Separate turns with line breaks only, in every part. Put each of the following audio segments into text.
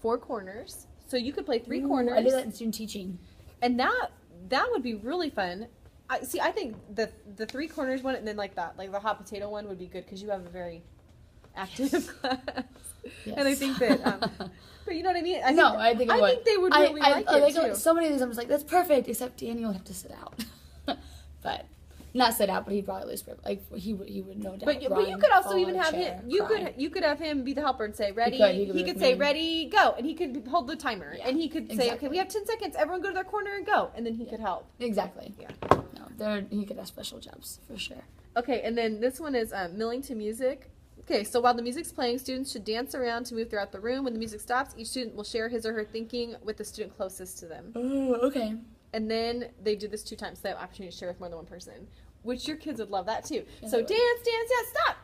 4 corners. So you could play 3 corners.
I did that in student teaching.
And that would be really fun. I think the 3 corners one and then like the hot potato one would be good because you have a very active class. Yes. And I think that, but you know what I mean?
I think
they would really like it too.
So many of these I'm just like, that's perfect, except Danny would have to sit out. But not sit out, but he'd probably lose grip. Like he would no doubt.
But you could also even have him. You could have him be the helper and say ready. He could say ready, go, and he could hold the timer, and he could say, okay, we have 10 seconds. Everyone go to their corner and go, and then he could help.
Exactly.
Yeah.
No, he could have special jobs for sure.
Okay, and then this one is milling to music. Okay, so while the music's playing, students should dance around to move throughout the room. When the music stops, each student will share his or her thinking with the student closest to them.
Oh, okay.
And then they do this 2 times, so they have opportunity to share with more than one person, which your kids would love that too.
Yeah,
so dance, stop!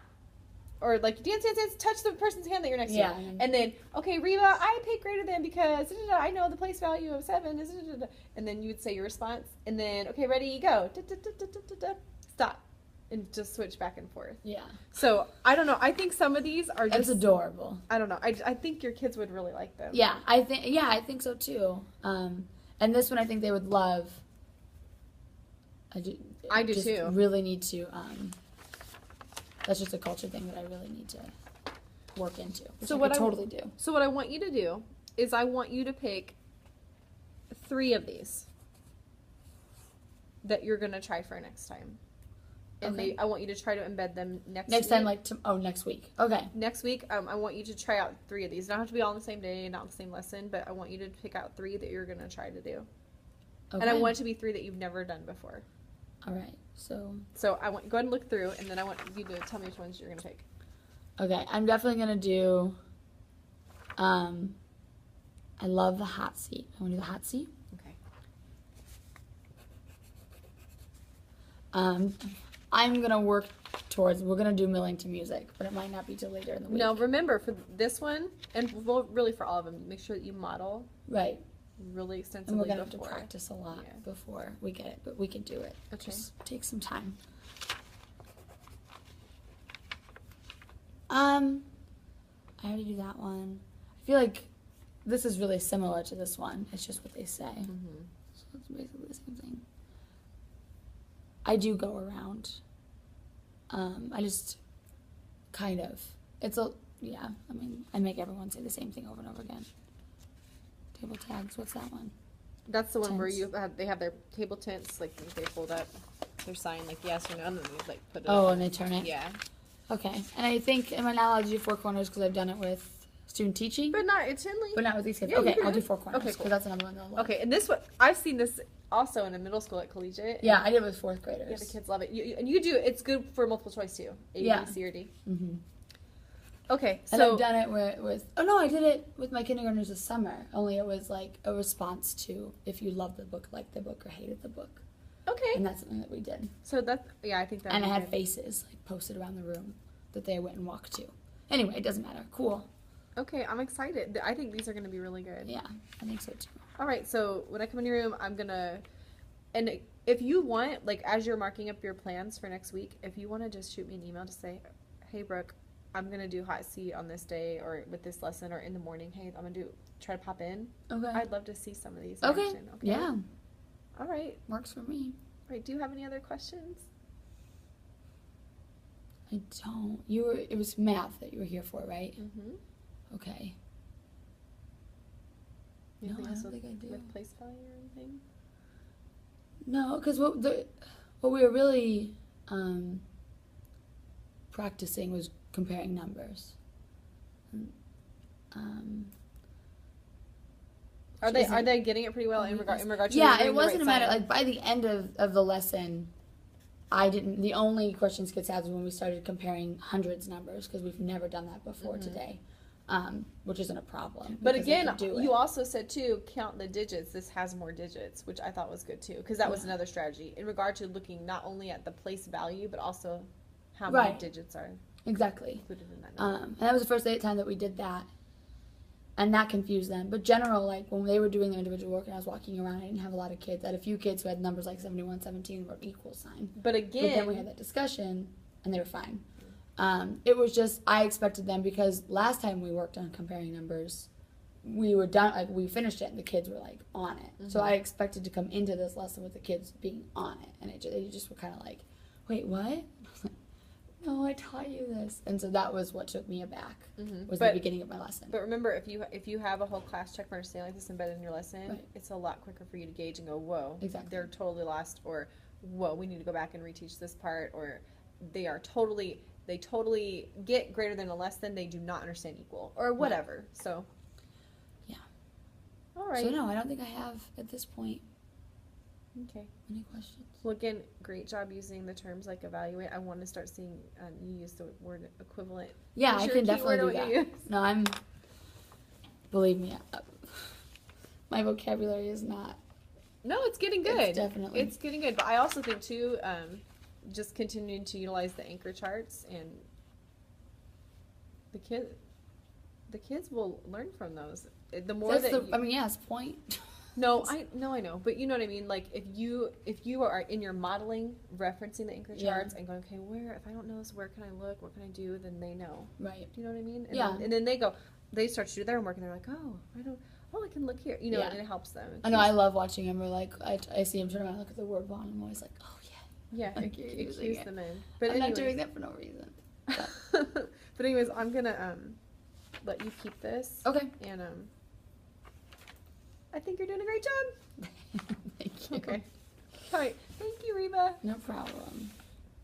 Or like dance, touch the person's hand that you're next to. And then, okay, Reba, I pick greater than because I know the place value of 7 is, and then you would say your response. And then, okay, ready, go. Stop. And just switch back and forth.
Yeah.
So, I don't know. I think some of these are just...
It's adorable.
I don't know. I think your kids would really like them.
Yeah, I think so too. And this one I think they would love. I do too. Really need to. That's just a culture thing that I really need to work into. So what I totally do.
So what I want you to do is I want you to pick 3 of these that you're gonna try for next time. And I want you to try to embed them next week.
Time, next week. Okay.
Next week, I want you to try out 3 of these. They don't have to be all on the same day, not on the same lesson, but I want you to pick out 3 that you're going to try to do. Okay. And I want it to be 3 that you've never done before.
All right. So
I want go ahead and look through, and then I want you to tell me which ones you're going to pick.
Okay. I'm definitely going to do, I love the hot seat. I want to do the hot seat.
Okay.
I'm going to work towards, we're going to do milling to music, but it might not be till later in the week.
No, remember, for this one, and really for all of them, make sure that you model.
Right.
Really extensively.
And we're going to have to practice a lot before we get it, but we can do it.
Okay.
Just take some time. I already do that one. I feel like this is really similar to this one. It's just what they say.
Mm-hmm.
So it's basically the same thing. I do go around. I just kind of. I make everyone say the same thing over and over again. Table tags, what's that one?
That's the one where they have their table tents, like they fold up their sign, like yes or no, and then you like put it
up. And they turn it?
Yeah.
Okay. And I think, am I not allowed to do 4 corners because I've done it with student teaching?
But not with these kids.
Yeah, okay, I'll do 4 corners.
Okay, cool.
Because that's another one they'll love.
Okay, and this one, I've seen this also in a middle school at Collegiate.
Yeah, I did it with 4th graders.
Yeah, the kids love it. You do, it's good for multiple choice too. A, B, C, or D.
Mm-hmm.
Okay,
so. And I've done it with, I did it with my kindergartners this summer. Only it was like a response to if you loved the book, liked the book, or hated the book.
Okay.
And that's something that we did.
So I think that.
And I had faces like posted around the room that they went and walked to. Anyway, it doesn't matter. Cool.
Okay, I'm excited. I think these are going to be really good.
Yeah, I think so too.
All right, so when I come in your room, I'm going to, and if you want, like as you're marking up your plans for next week, if you want to just shoot me an email to say, hey, Brooke, I'm going to do hot seat on this day or with this lesson or in the morning. Hey, I'm going to try to pop in. Okay. I'd love to see some of these in action. Okay.
Yeah.
All right.
Works for me.
All right, do you have any other questions?
I don't. It was math that you were here for, right?
Mm-hmm.
Okay.
Anything else
I don't think I do.
With place value or anything?
No, because what we were really practicing was comparing numbers.
Are they getting it pretty well in regard to?
Yeah, it wasn't a matter like by the end of the lesson. The only questions kids had was when we started comparing hundreds numbers because we've never done that before today, which isn't a problem.
But again, you also said too, count the digits. This has more digits, which I thought was good too because that was another strategy in regard to looking not only at the place value but also how many digits are included in that number.
And that was the first time that we did that. And that confused them. But general, like, when they were doing their individual work and I was walking around, I didn't have a lot of kids. I had a few kids who had numbers like 71, 17 were equal sign.
But then
we had that discussion, and they were fine. It was just, I expected them, because last time we worked on comparing numbers, we were done, like we finished it and the kids were like on it.
Mm-hmm.
So I expected to come into this lesson with the kids being on it, and they just were kind of like, wait, what? I was like, no, I taught you this. And so that was what took me aback, was the beginning of my lesson.
But remember, if you have a whole class check for understanding like this embedded in your lesson,
Right.
it's a lot quicker for you to gauge and go, whoa,
Exactly.
they're totally lost, or whoa, we need to go back and reteach this part, or they totally get greater than a less than, they do not understand equal, or whatever. Right. So,
yeah.
All right.
So no, I don't think I have at this point.
Okay.
Any questions?
Well, again, great job using the terms like evaluate. I want to start seeing you use the word equivalent.
Yeah, I can definitely do that. No, believe me, my vocabulary is not.
No, it's getting good.
It's
getting good. But I also think too, just continuing to utilize the anchor charts, and the kids will learn from those. The more
yes, point.
I know, but you know what I mean. Like if you are in your modeling referencing the anchor charts and going, okay, if I don't know this, where can I look? What can I do? Then they know.
Right.
Do you know what I mean? And
yeah.
And then they start to do their homework, and they're like, I can look here. You know, and it helps them.
I know. I love watching them. Or like I see them turn around and look at the word bond. I'm always like, oh yeah.
Yeah.
Like
it cues them in. But
I'm not doing that for no reason.
But anyways, I'm gonna let you keep this.
Okay.
And I think you're doing a great job.
Thank you.
Okay. All right. Thank you, Reba.
No problem.